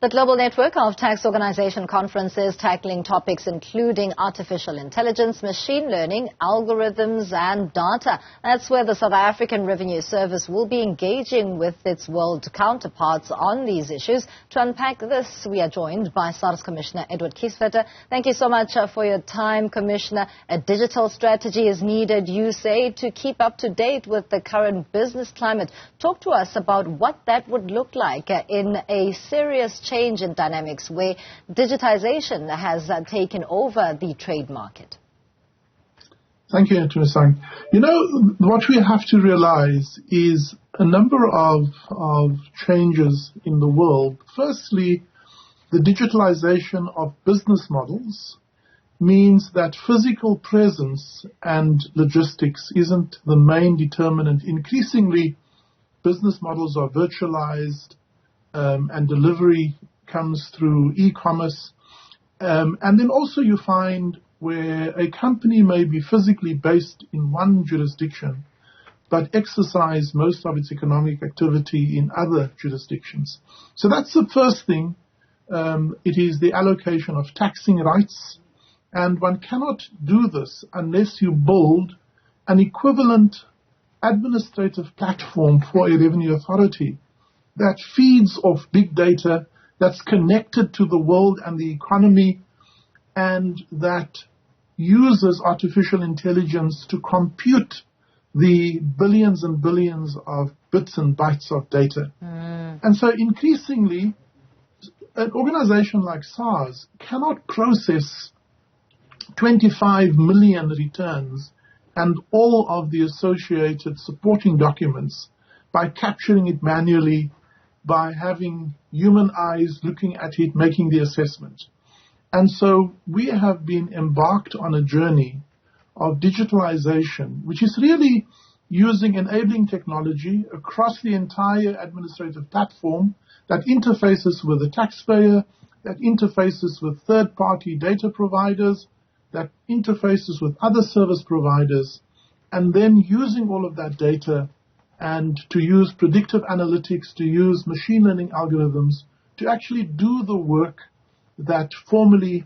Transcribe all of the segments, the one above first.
The global network of tax organization conferences tackling topics including artificial intelligence, machine learning, algorithms and data. That's where the South African Revenue Service will be engaging with its world counterparts on these issues. To unpack this, we are joined by SARS Commissioner Edward Kieswetter. Thank you so much for your time, Commissioner. A digital strategy is needed, you say, to keep up to date with the current business climate. Talk to us about what that would look like in a serious change in dynamics where digitization has taken over the trade market. Thank you, Tumisang. You know, what we have to realize is a number of changes in the world. Firstly, the digitalization of business models means that physical presence and logistics isn't the main determinant. Increasingly, business models are virtualized, and delivery comes through e-commerce. And then also you find where a company may be physically based in one jurisdiction, but exercise most of its economic activity in other jurisdictions. So that's the first thing. It is the allocation of taxing rights. And one cannot do this unless you build an equivalent administrative platform for a revenue authority that feeds off big data, that's connected to the world and the economy, and that uses artificial intelligence to compute the billions and billions of bits and bytes of data. And so increasingly, an organization like SARS cannot process 25 million returns and all of the associated supporting documents by capturing it manually, by having human eyes looking at it, making the assessment. And so we have been embarked on a journey of digitalization, which is really using enabling technology across the entire administrative platform that interfaces with the taxpayer, that interfaces with third-party data providers, that interfaces with other service providers, and then using all of that data and to use predictive analytics, to use machine learning algorithms to actually do the work that formerly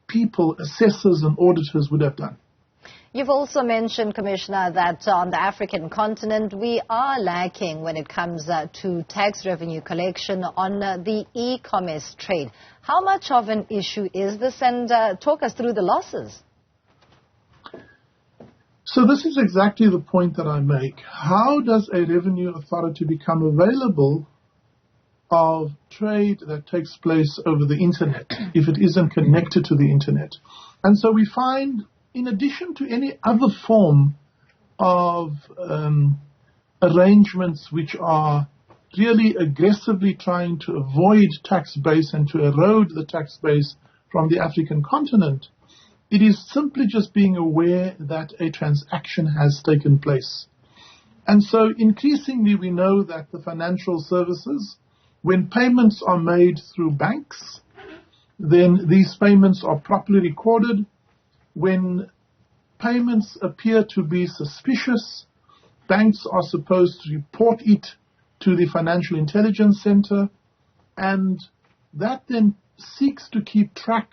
people, assessors and auditors would have done. You've also mentioned, Commissioner, that on the African continent we are lacking when it comes to tax revenue collection on the e-commerce trade. How much of an issue is this, and talk us through the losses? So this is exactly the point that I make. How does a revenue authority become available of trade that takes place over the internet if it isn't connected to the internet? And so we find, in addition to any other form of arrangements which are really aggressively trying to avoid tax base and to erode the tax base from the African continent, it is simply just being aware that a transaction has taken place. And so increasingly we know that the financial services, when payments are made through banks, then these payments are properly recorded. When payments appear to be suspicious, banks are supposed to report it to the Financial Intelligence Center, and that then seeks to keep track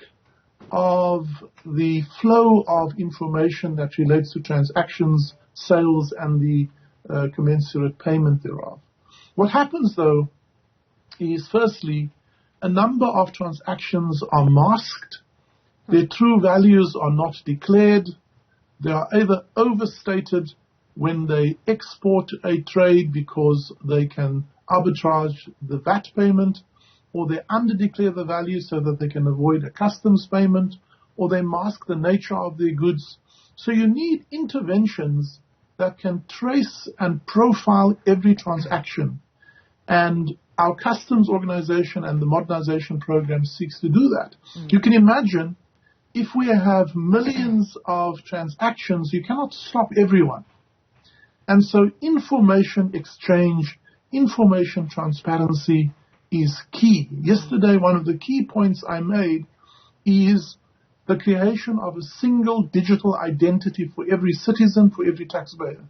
of the flow of information that relates to transactions, sales, and the commensurate payment thereof. What happens, though, is firstly, a number of transactions are masked. Their true values are not declared. They are either overstated when they export a trade because they can arbitrage the VAT payment, or they underdeclare the value so that they can avoid a customs payment, or they mask the nature of their goods. So you need interventions that can trace and profile every transaction. And our customs organization and the modernization program seeks to do that. You can imagine if we have millions of transactions, you cannot stop everyone. And so information exchange, information transparency is key. Yesterday, one of the key points I made is the creation of a single digital identity for every citizen, for every taxpayer.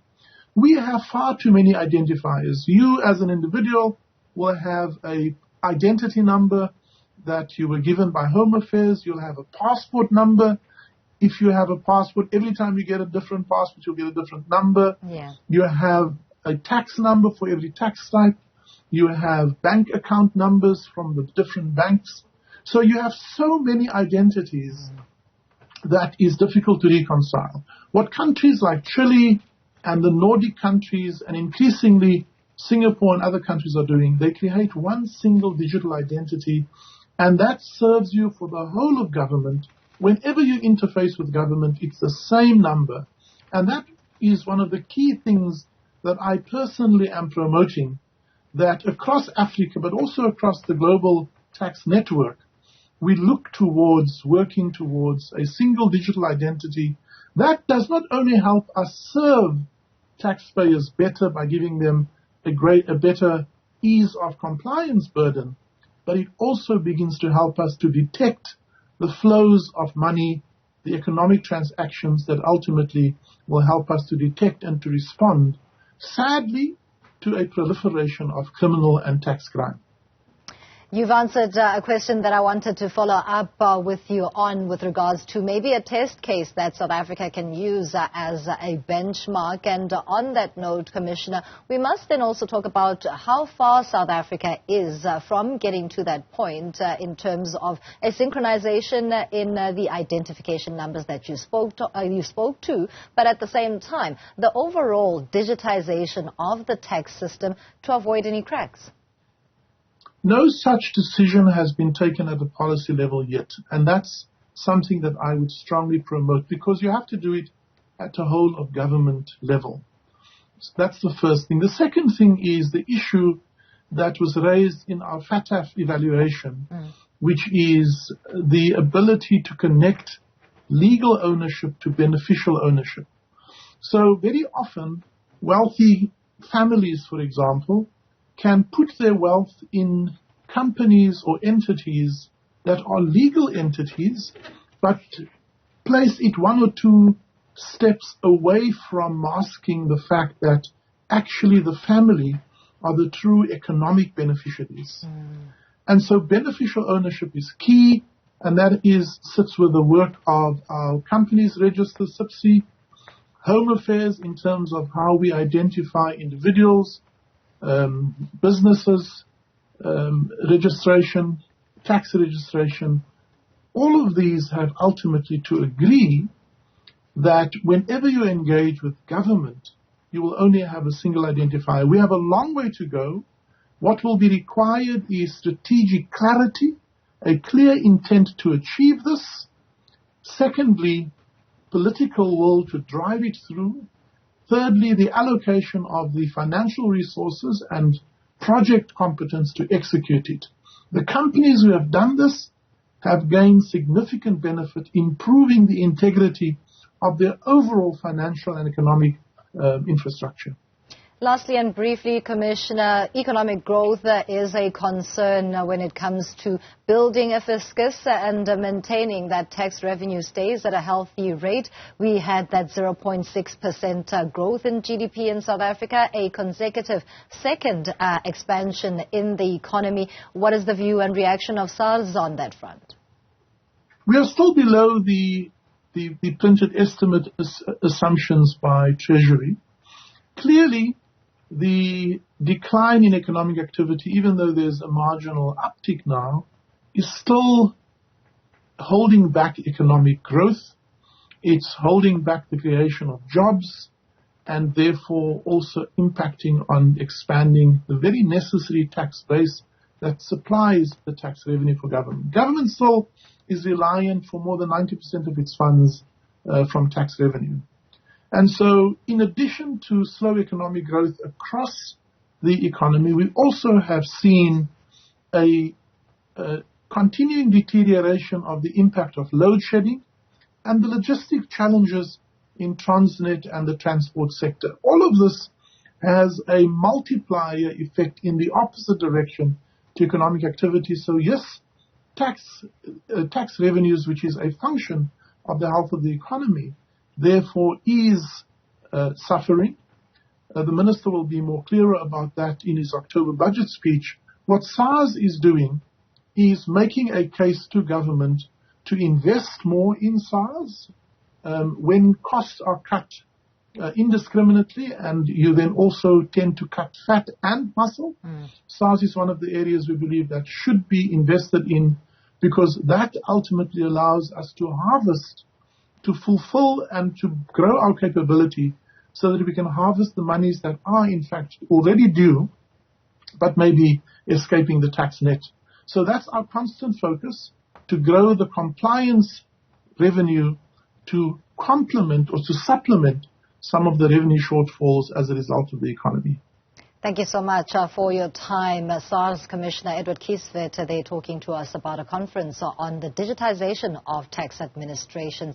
We have far too many identifiers. You as an individual will have an identity number. that you were given by Home Affairs. You'll have a passport number. If you have a passport, every time you get a different passport, you'll get a different number. Yeah. You have a tax number for every tax type. You have bank account numbers from the different banks. So you have so many identities that is difficult to reconcile. What countries like Chile and the Nordic countries and increasingly Singapore and other countries are doing, they create one single digital identity, and that serves you for the whole of government. Whenever you interface with government, it's the same number. And that is one of the key things that I personally am promoting, that across Africa, but also across the global tax network, we look towards working towards a single digital identity that does not only help us serve taxpayers better by giving them a better ease of compliance burden, but it also begins to help us to detect the flows of money, the economic transactions that ultimately will help us to detect and to respond, sadly, to a proliferation of criminal and tax crime. You've answered a question that I wanted to follow up with you on with regards to maybe a test case that South Africa can use as a benchmark. And on that note, Commissioner, we must then also talk about how far South Africa is from getting to that point in terms of a synchronization in the identification numbers that you spoke to, but at the same time, the overall digitization of the tax system to avoid any cracks. No such decision has been taken at the policy level yet, and that's something that I would strongly promote, because you have to do it at a whole of government level. So that's the first thing. The second thing is the issue that was raised in our FATF evaluation, which is the ability to connect legal ownership to beneficial ownership. So very often, wealthy families, for example, can put their wealth in companies or entities that are legal entities, but place it one or two steps away from masking the fact that actually the family are the true economic beneficiaries. And so beneficial ownership is key, and that sits with the work of our companies register, SIPC, Home Affairs in terms of how we identify individuals, businesses, registration, tax registration. All of these have ultimately to agree that whenever you engage with government, you will only have a single identifier. We have a long way to go. What will be required is strategic clarity, a clear intent to achieve this. Secondly, political will to drive it through. Thirdly, the allocation of the financial resources and project competence to execute it. The companies who have done this have gained significant benefit, improving the integrity of their overall financial and economic infrastructure. Lastly and briefly, Commissioner, economic growth is a concern when it comes to building a fiscus and maintaining that tax revenue stays at a healthy rate. We had that 0.6% growth in GDP in South Africa, a consecutive second expansion in the economy. What is the view and reaction of SARS on that front? We are still below the printed estimate assumptions by Treasury. Clearly, the decline in economic activity, even though there's a marginal uptick now, is still holding back economic growth. It's holding back the creation of jobs, and therefore also impacting on expanding the very necessary tax base that supplies the tax revenue for government. Government still is reliant for more than 90% of its funds from tax revenue. And so, in addition to slow economic growth across the economy, we also have seen a continuing deterioration of the impact of load shedding and the logistic challenges in Transnet and the transport sector. All of this has a multiplier effect in the opposite direction to economic activity. So yes, tax revenues, which is a function of the health of the economy, therefore is suffering. The Minister will be more clearer about that in his October budget speech. What SARS is doing is making a case to government to invest more in SARS when costs are cut indiscriminately, and you then also tend to cut fat and muscle. SARS is one of the areas we believe that should be invested in, because that ultimately allows us to harvest, to fulfill and to grow our capability so that we can harvest the monies that are in fact already due but maybe escaping the tax net. So that's our constant focus, to grow the compliance revenue to complement or to supplement some of the revenue shortfalls as a result of the economy. Thank you so much for your time. SARS Commissioner Edward Kieswetter, they're talking to us about a conference on the digitization of tax administration.